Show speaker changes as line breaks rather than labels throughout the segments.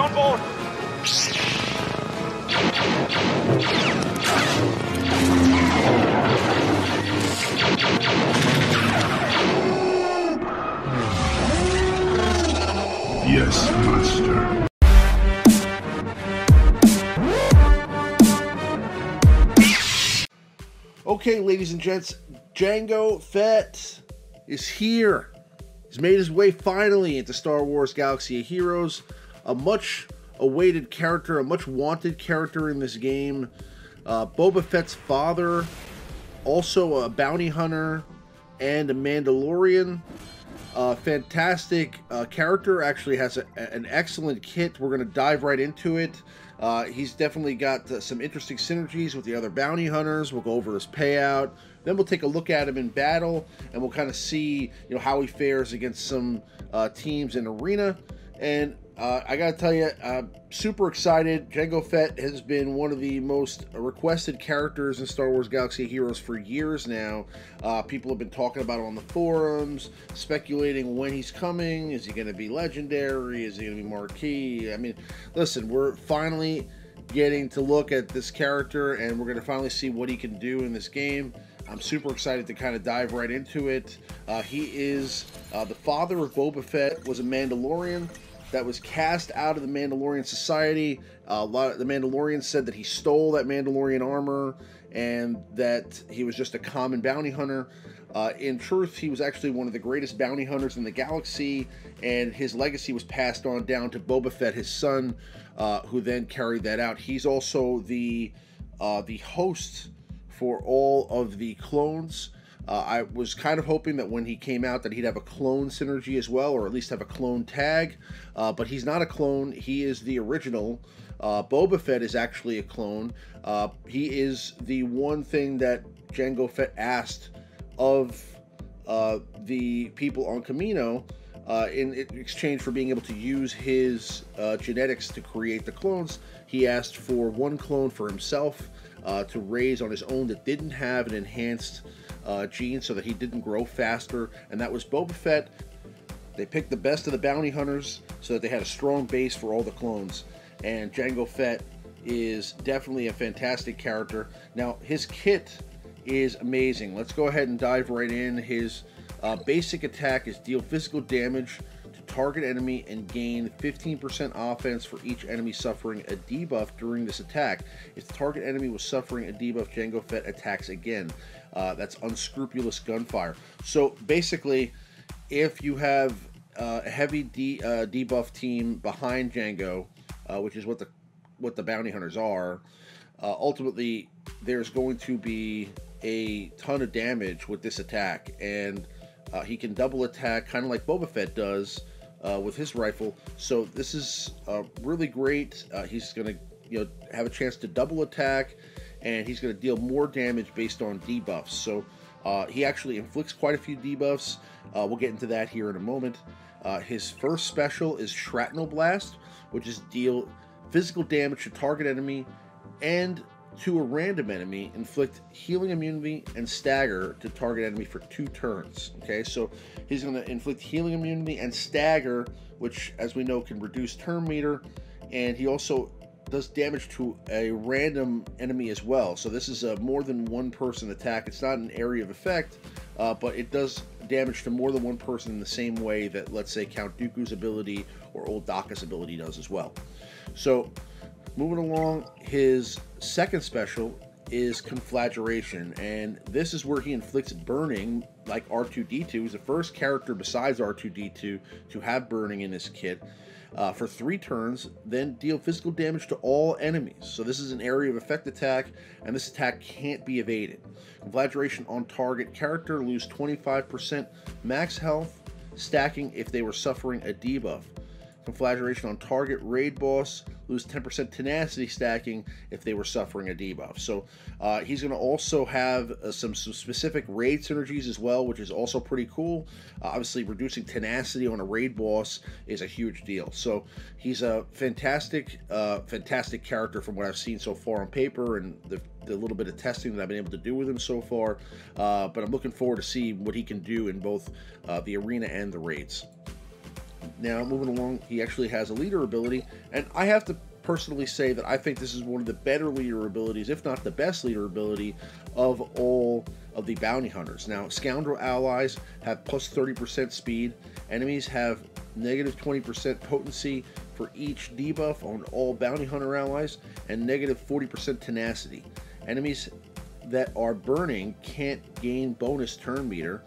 on board.
Yes, master.
Okay, ladies and gents, Jango Fett is here. He's made his way finally into Star Wars Galaxy of Heroes. A much awaited character, a much wanted character in this game. Boba Fett's father, also a bounty hunter and a Mandalorian. Fantastic character, actually has an excellent kit. We're going to dive right into it. He's definitely got some interesting synergies with the other bounty hunters. We'll go over his payout. Then we'll take a look at him in battle, and we'll kind of see, you know, how he fares against some teams in arena. And I gotta tell you, super excited. Jango Fett has been one of the most requested characters in Star Wars Galaxy of Heroes for years now. People have been talking about it on the forums, speculating when he's coming. Is he going to be legendary? Is he going to be marquee? I mean, listen, we're finally getting to look at this character, and we're going to finally see what he can do in this game. I'm super excited to kind of dive right into it. He is the father of Boba Fett, was a Mandalorian that was cast out of the Mandalorian Society. A lot of the Mandalorians said that he stole that Mandalorian armor and that he was just a common bounty hunter. In truth, he was actually one of the greatest bounty hunters in the galaxy, and his legacy was passed on down to Boba Fett, his son, who then carried that out. He's also the host for all of the clones. I was kind of hoping that when he came out that he'd have a clone synergy as well, or at least have a clone tag, but he's not a clone. He is the original. Boba Fett is actually a clone. He is the one thing that Jango Fett asked of the people on Kamino in exchange for being able to use his genetics to create the clones. He asked for one clone for himself to raise on his own that didn't have an enhanced gene, so that he didn't grow faster, and that was Boba Fett. They picked the best of the bounty hunters so that they had a strong base for all the clones, and Jango Fett is definitely a fantastic character. Now, his kit is amazing. Let's go ahead and dive right in. His basic attack is deal physical damage to target enemy and gain 15% offense for each enemy suffering a debuff during this attack. If the target enemy was suffering a debuff, Jango Fett attacks again. That's unscrupulous gunfire. So basically, if you have a heavy debuff team behind Jango, which is what the bounty hunters are, ultimately there's going to be a ton of damage with this attack, and he can double attack, kind of like Boba Fett does with his rifle. So this is really great. He's going to have a chance to double attack, and he's going to deal more damage based on debuffs. So he actually inflicts quite a few debuffs. We'll get into that here in a moment. His first special is Shrapnel Blast, which is deal physical damage to target enemy and to a random enemy, inflict healing immunity and stagger to target enemy for 2 turns. Okay, so he's going to inflict healing immunity and stagger, which, as we know, can reduce turn meter, and he also does damage to a random enemy as well. So this is a more than one person attack. It's not an area of effect, but it does damage to more than one person in the same way that, let's say, Count Dooku's ability or Old Daka's ability does as well. So moving along, his second special is Conflagration, and this is where he inflicts burning like R2-D2. He's the first character besides R2-D2 to have burning in his kit. For 3 turns, then deal physical damage to all enemies. So this is an area of effect attack, and this attack can't be evaded. Conflagration on target character, lose 25% max health, stacking if they were suffering a debuff. Conflagration on target raid boss, lose 10% tenacity stacking if they were suffering a debuff. So he's going to also have some specific raid synergies as well, which is also pretty cool. Obviously, reducing tenacity on a raid boss is a huge deal. So he's a fantastic character from what I've seen so far on paper and the little bit of testing that I've been able to do with him so far. But I'm looking forward to see what he can do in both the arena and the raids. Now, moving along, he actually has a leader ability, and I have to personally say that I think this is one of the better leader abilities, if not the best leader ability, of all of the bounty hunters. Now, scoundrel allies have plus 30% speed. Enemies have negative 20% potency for each debuff on all bounty hunter allies, and negative 40% tenacity. Enemies that are burning can't gain bonus turn meter.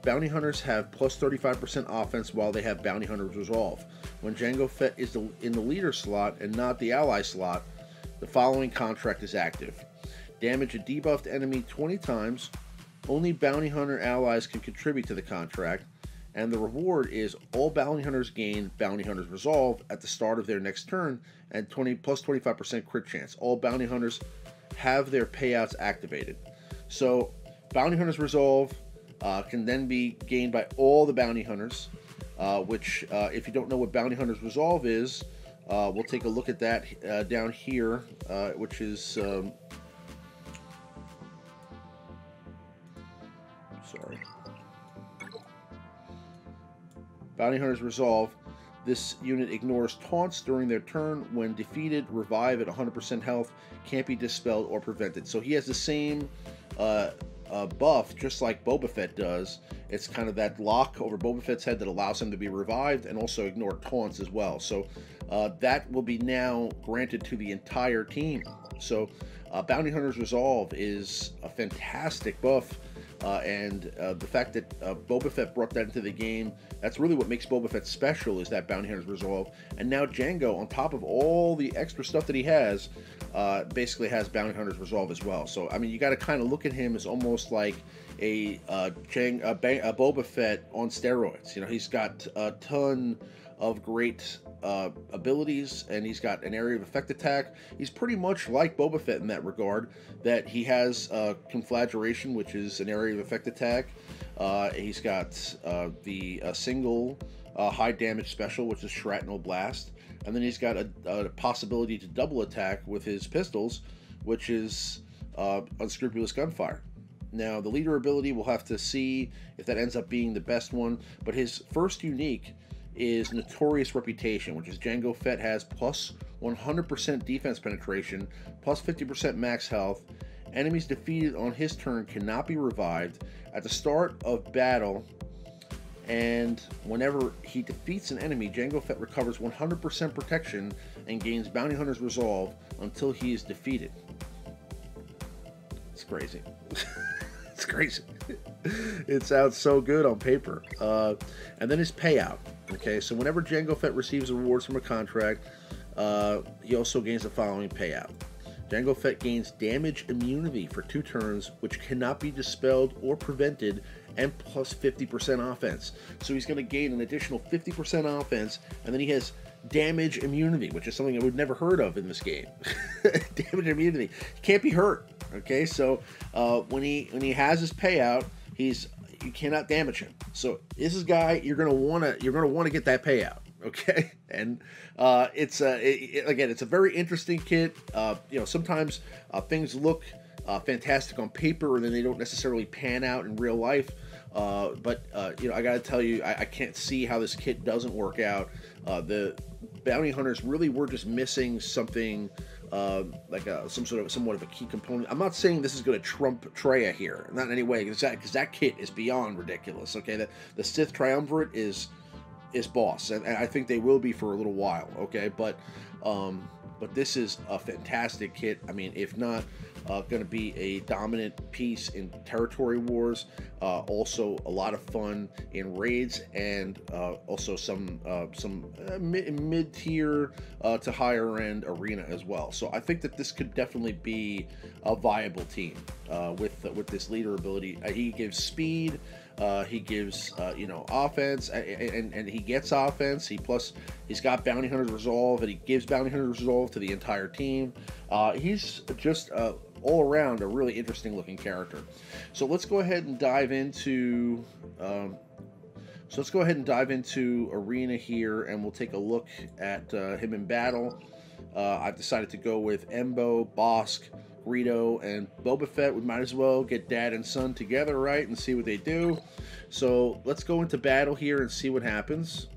Bounty hunters have plus 35% offense while they have bounty hunters resolve. When Jango Fett is in the leader slot and not the ally slot, the following contract is active. Damage a debuffed enemy 20 times. Only bounty hunter allies can contribute to the contract, and the reward is all bounty hunters gain bounty hunters resolve at the start of their next turn, and plus 25% crit chance. All bounty hunters have their payouts activated. So bounty hunters resolve can then be gained by all the bounty hunters, which if you don't know what bounty hunters resolve is, we'll take a look at that down here, which is sorry, bounty hunters resolve. This unit ignores taunts during their turn. When defeated, revive at 100% health, can't be dispelled or prevented. So he has the same buff, just like Boba Fett does. It's kind of that lock over Boba Fett's head that allows him to be revived and also ignore taunts as well. So that will be now granted to the entire team. So Bounty Hunter's Resolve is a fantastic buff. And the fact that Boba Fett brought that into the game, that's really what makes Boba Fett special, is that Bounty Hunter's Resolve. And now Jango, on top of all the extra stuff that he has, basically has Bounty Hunter's Resolve as well. So, I mean, you got to kind of look at him as almost like a Boba Fett on steroids. You know, he's got a ton of great abilities, and he's got an area of effect attack. He's pretty much like Boba Fett in that regard, that he has conflagration, which is an area of effect attack. He's got the single high damage special, which is shrapnel blast, and then he's got a possibility to double attack with his pistols, which is unscrupulous gunfire. Now, the leader ability, we'll have to see if that ends up being the best one, but his first unique is Notorious Reputation, which is Jango Fett has plus 100% defense penetration, plus 50% max health. Enemies defeated on his turn cannot be revived. At the start of battle, and whenever he defeats an enemy, Jango Fett recovers 100% protection and gains Bounty Hunter's Resolve until he is defeated. It's crazy. It's crazy. It sounds so good on paper. And then his payout. Okay, so whenever Jango Fett receives rewards from a contract, he also gains the following payout. Jango Fett gains damage immunity for 2 turns, which cannot be dispelled or prevented, and plus 50% offense. So he's going to gain an additional 50% offense, and then he has damage immunity, which is something I would never heard of in this game. Damage immunity. He can't be hurt. Okay, so when he has his payout, you cannot damage him. So this is a guy you're gonna want to get that payout. Okay, and again, it's a very interesting kit. You know, sometimes things look fantastic on paper, and then they don't necessarily pan out in real life. But you know, I gotta tell you, I can't see how this kit doesn't work out. The bounty hunters really were just missing something, like somewhat of a key component. I'm not saying this is going to trump Traya here, not in any way, because that kit is beyond ridiculous. Okay, the Sith Triumvirate is boss, and I think they will be for a little while. Okay, but this is a fantastic kit. I mean, if not going to be a dominant piece in territory wars, also a lot of fun in raids, and also some mid-tier to higher end arena as well. So I think that this could definitely be a viable team with this leader ability. He gives speed. He gives you know, offense, and he gets offense. He's got Bounty Hunter's Resolve, and he gives Bounty Hunter's Resolve to the entire team. He's just all around a really interesting looking character. So let's go ahead and dive into arena here, and we'll take a look at him in battle. I've decided to go with Embo, Bosk, Greedo, and Boba Fett. We might as well get dad and son together, right, and see what they do. So let's go into battle here and see what happens.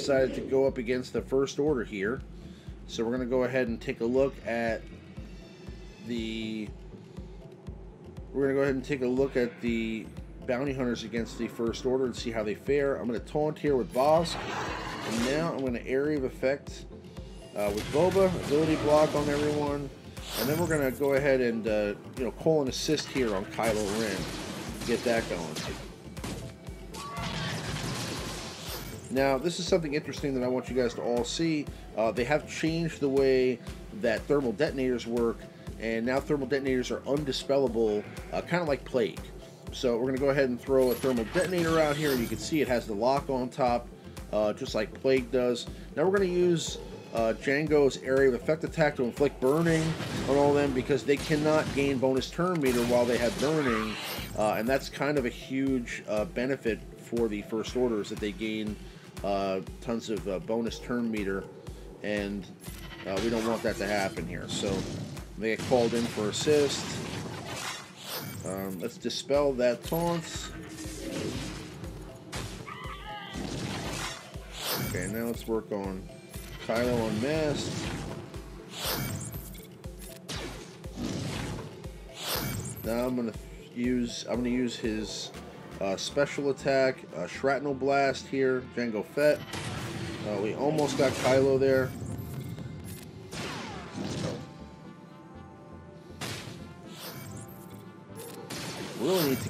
decided to go up against the First Order here. So we're going to go ahead and take a look at the... We're going to go ahead and take a look at the bounty hunters against the First Order and see how they fare. I'm going to taunt here with Bosk. And now I'm going to area of effect with Boba, ability block on everyone. And then we're going to go ahead and call an assist here on Kylo Ren. Get that going. Now, this is something interesting that I want you guys to all see. They have changed the way that thermal detonators work, and now thermal detonators are undispellable, kind of like Plague. So we're going to go ahead and throw a thermal detonator out here, and you can see it has the lock on top, just like Plague does. Now we're going to use Jango's area of effect attack to inflict burning on all of them, because they cannot gain bonus turn meter while they have burning, and that's kind of a huge benefit for the First Order, is that they gain tons of bonus turn meter, and we don't want that to happen here. So they get called in for assist. Let's dispel that taunt. Okay, now let's work on Kylo unmasked. Now I'm gonna use his special attack, shrapnel blast here, Jango Fett. We almost got Kylo there. Really need to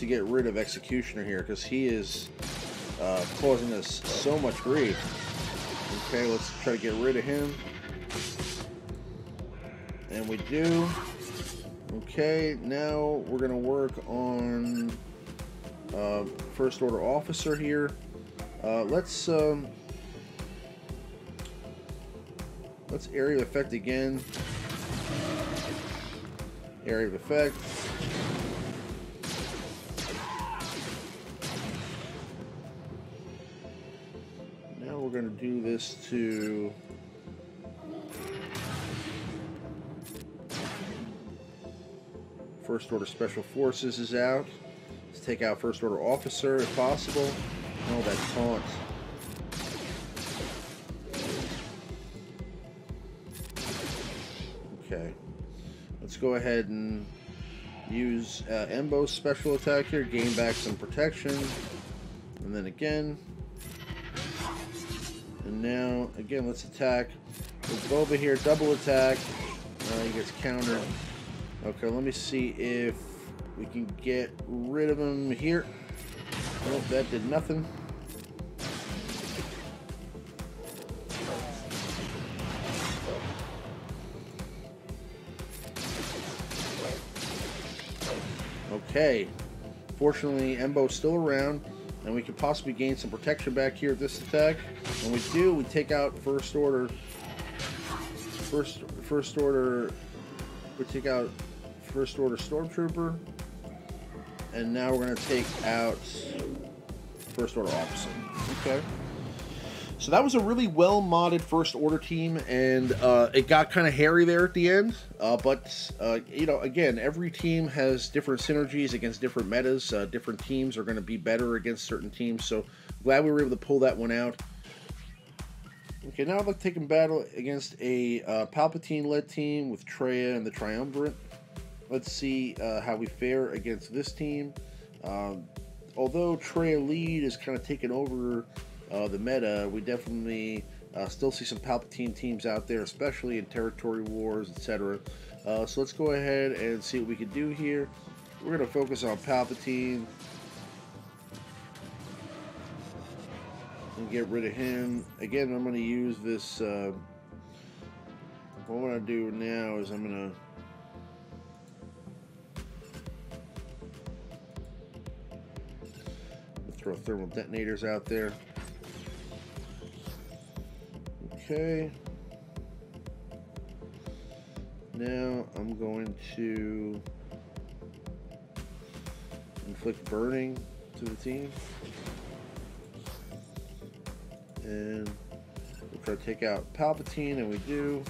get rid of Executioner here, because he is causing us so much grief. Okay, let's try to get rid of him. And we do. Okay, now we're going to work on First Order Officer here. Let's area of effect again. Area of effect. Now we're going to do this to First Order Special Forces is out. Let's take out First Order Officer if possible. Oh, that taunt. Okay. Let's go ahead and use Embo's special attack here, gain back some protection. And then again. And now, again, let's attack with Boba here, double attack. He gets countered. Okay, let me see if we can get rid of him here. Nope, that did nothing. Okay. Fortunately, Embo's still around, and we could possibly gain some protection back here at this attack. When we do, we take out First Order. First Order. We take out First Order Stormtrooper, and now we're going to take out First Order Officer. Okay. So that was a really well modded First Order team, and it got kind of hairy there at the end. But again, every team has different synergies against different metas. Different teams are going to be better against certain teams. So glad we were able to pull that one out. Okay, now I'd like to take in battle against a Palpatine-led team with Traya and the Triumvirate. Let's see how we fare against this team. Although Traya lead is kind of taking over the meta, we definitely still see some Palpatine teams out there, especially in territory wars, etc. So let's go ahead and see what we can do here. We're going to focus on Palpatine and get rid of him. Again, I'm going to use this. What I'm going to do now is I'm going to throw thermal detonators out there. Okay. Now I'm going to inflict burning to the team. And we'll try to take out Palpatine, and we do.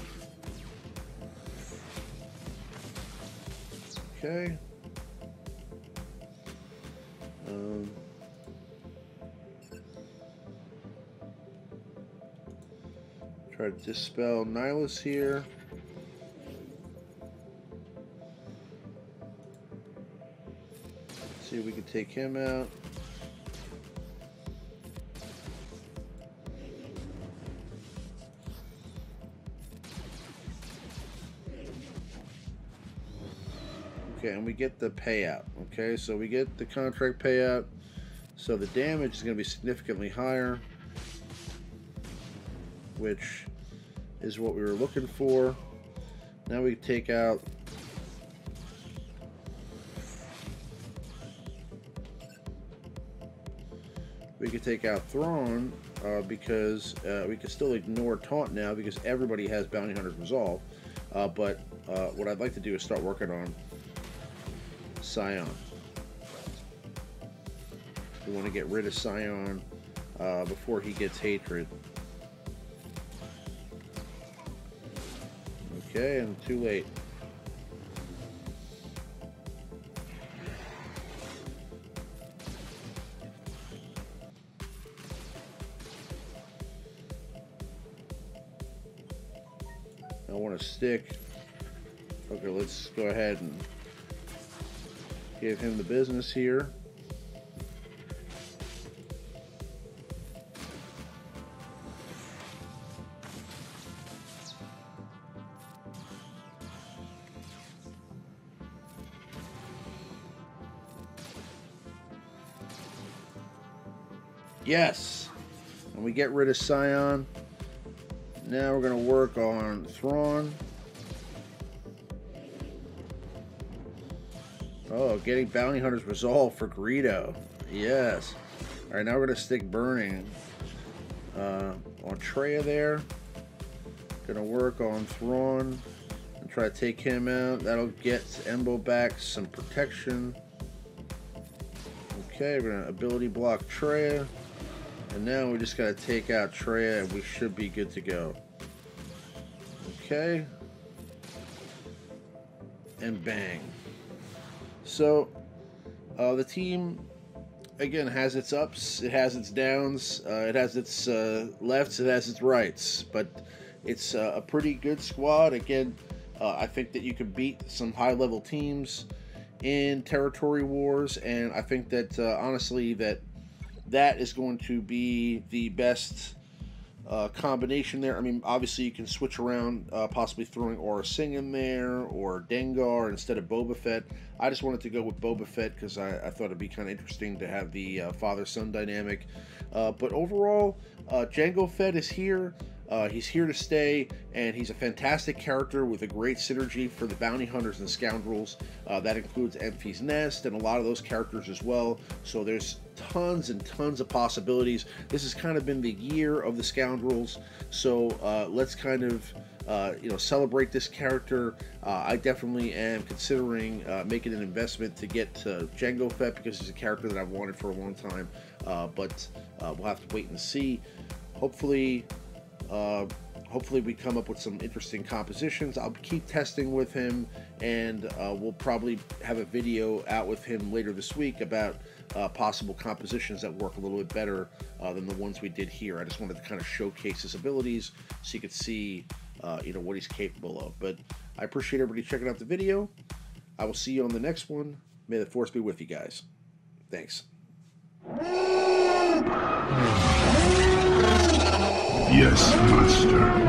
Try to dispel Nihilus here. See if we can take him out. Okay, and we get the payout. Okay, so we get the contract payout. So the damage is going to be significantly higher, which is what we were looking for. Now we take out Thrawn because we can still ignore Taunt now because everybody has Bounty Hunter's Resolve. But what I'd like to do is start working on Scion. We want to get rid of Scion before he gets Hatred. Okay, and too late. I want to stick. Okay, let's go ahead and give him the business here. Yes, and we get rid of Scion. Now we're going to work on Thrawn. Oh, getting Bounty Hunter's Resolve for Greedo. Yes. All right, now we're going to stick Burning on Traya there. Going to work on Thrawn and try to take him out. That'll get Embo back some protection. Okay, we're going to ability block Traya. And now we just got to take out Traya and we should be good to go. Okay. And bang. So, the team, again, has its ups, it has its downs, it has its lefts, it has its rights. But it's a pretty good squad. Again, I think that you could beat some high-level teams in territory wars. And I think that, honestly, that is going to be the best combination there. I mean, obviously you can switch around, possibly throwing Aura Singh in there or Dengar instead of Boba Fett. I just wanted to go with Boba Fett because I thought it'd be kind of interesting to have the father-son dynamic. But overall, Jango Fett is here. He's here to stay, and he's a fantastic character with a great synergy for the bounty hunters and scoundrels. That includes Enfys Nest and a lot of those characters as well. So there's tons and tons of possibilities. This has kind of been the year of the scoundrels. So let's kind of celebrate this character. I definitely am considering making an investment to get Jango Fett because he's a character that I've wanted for a long time. But we'll have to wait and see. Hopefully we come up with some interesting compositions. I'll keep testing with him, and we'll probably have a video out with him later this week about possible compositions that work a little bit better than the ones we did here. I just wanted to kind of showcase his abilities so you could see what he's capable of. But I appreciate everybody checking out the video. I will see you on the next one. May the Force be with you guys. Thanks.
Yes, Master.